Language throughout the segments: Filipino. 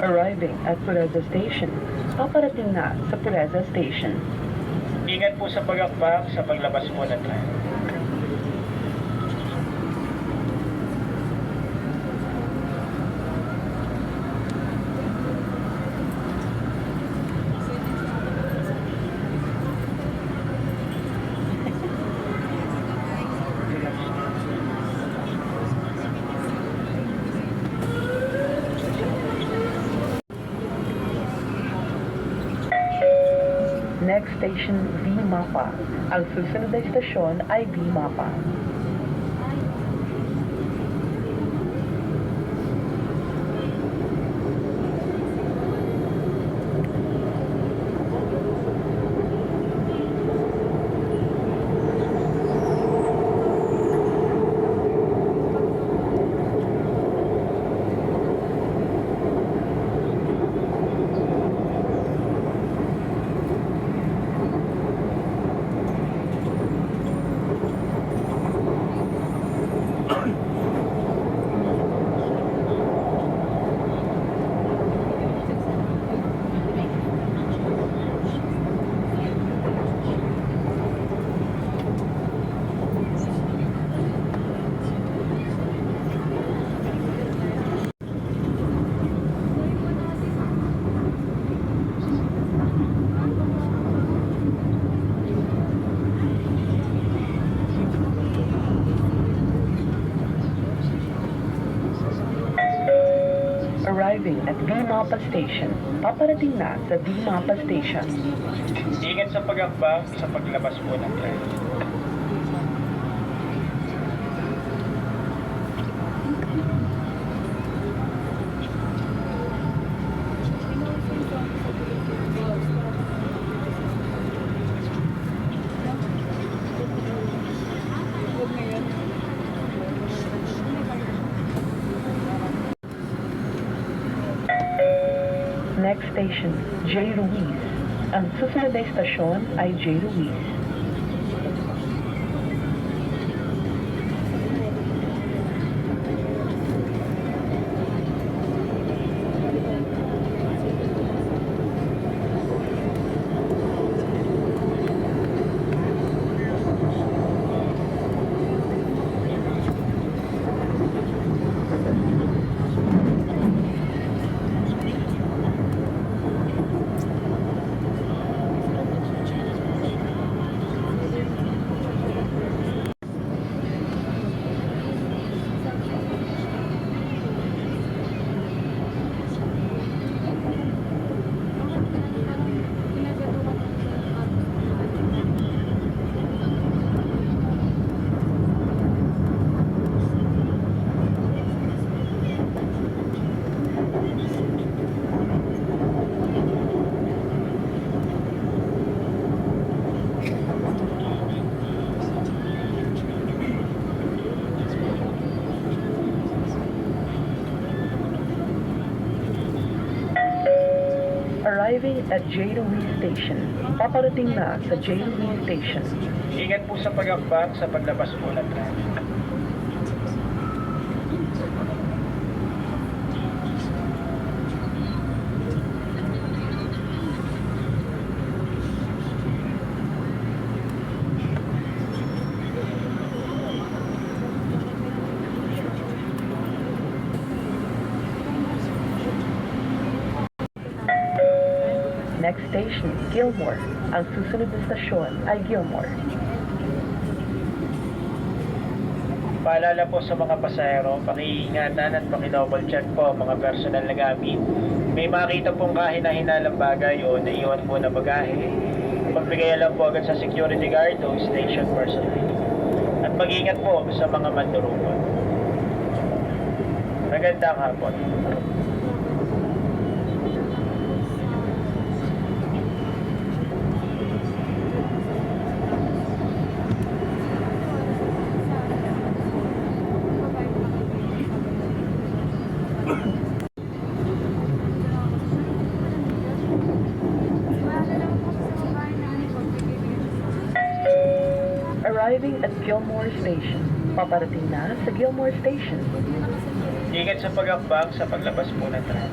Arriving at Pureza Station. Paparating na sa Pureza Station. Ingat po sa pag-akbak sa paglabas po ng tren. Next station, V-Mapa. Ang susunod na istasyon ay V-Mapa. Arriving at V-Mapa Station. Paparating na sa V-Mapa Station. Ingat sa pag-akbak sa paglabas po ng tren. Next station, J. Ruiz. Ang susunod na istasyon ay J. Ruiz. Arriving at J. Ruiz Station. Paparating na sa J. Ruiz Station. Ingat po sa pag-akbak sa paglabas po ng tren. Next station, Gilmore. Ang susunod na istasyon ay Gilmore. Paalala po sa mga pasahero, pakiingatan at paki-double check po mga personal na gamit. May makita pong kahina-hinalang bagay o naiwan po na bagahe, magbigay lang po agad sa security guard o station personnel. At mag-ingat po sa mga mandurukot. Magandang hapon. Arriving at Gilmore Station. Paparating na sa Gilmore Station. Ingat sa pag-akbak sa paglabas po ng tren.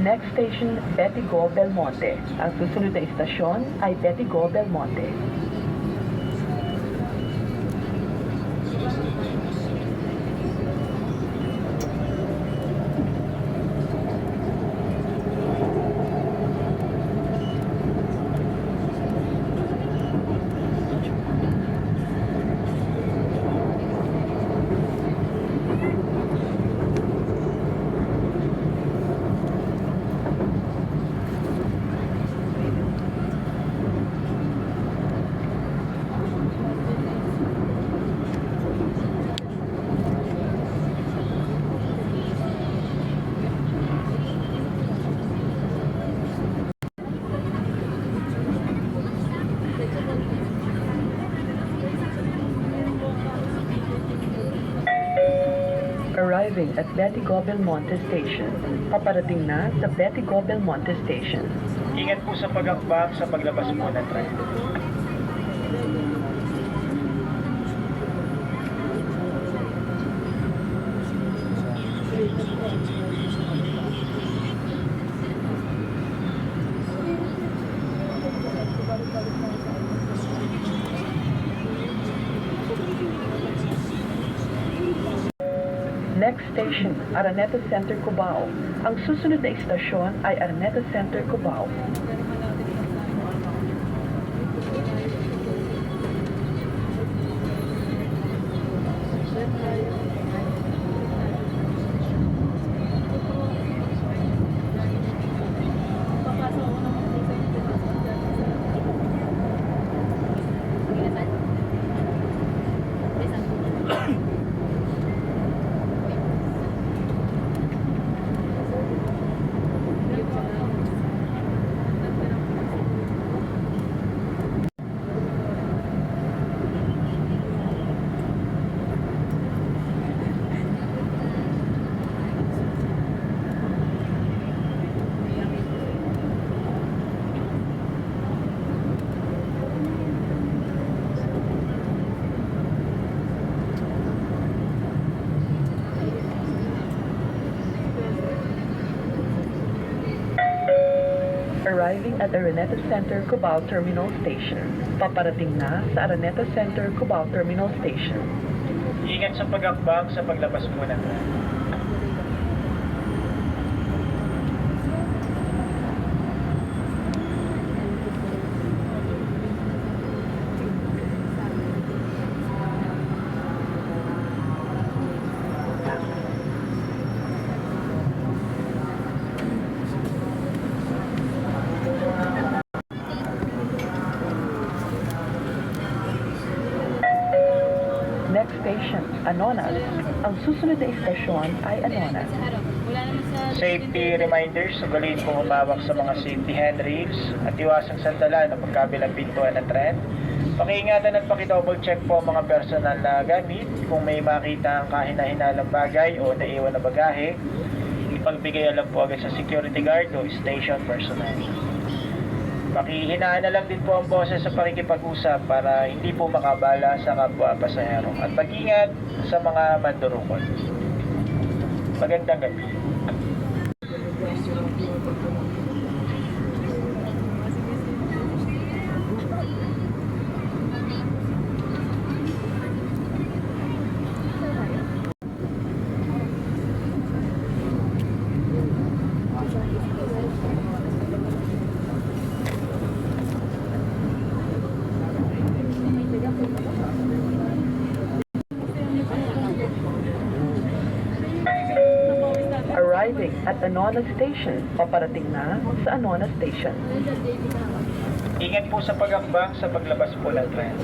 Next station, Betigo, Belmonte. Ang susunod na istasyon ay Betigo, Belmonte. Arriving at Betigo, Belmonte Station. Paparating na sa Betigo, Belmonte Station. Ingat po sa pag-akbang sa paglabas po ng tren. Next station, Araneta Center, Cubao. Ang susunod na istasyon ay Araneta Center, Cubao. Arriving at Araneta Center, Cubao Terminal Station. Paparating na sa Araneta Center, Cubao Terminal Station. Ingat sa pag-akbang sa paglabas po ng tren. Next station, Anonas. Ang susunod na istasyon ay Anonas. Safety reminders, ugaling kung humawak sa mga safety handrails at iwasang sandala ng pagkabilang pintuan ng tren. Pakiingatan at paki-double check po ang mga personal na gamit. Kung may makita ang kahina-hinalang bagay o naiwan na bagahe, ipagbigay alam po agad sa security guard o station personnel. Pakihinaan na lang din po ang boses sa pakikipag-usap para hindi po makabala sa kapwa pasahero at mag-ingat sa mga mandurukot. Magandang gabi. Arriving at Anonas Station. Paparating na sa Anonas Station. Ingat po sa pag-akbang sa paglabas po ng tren.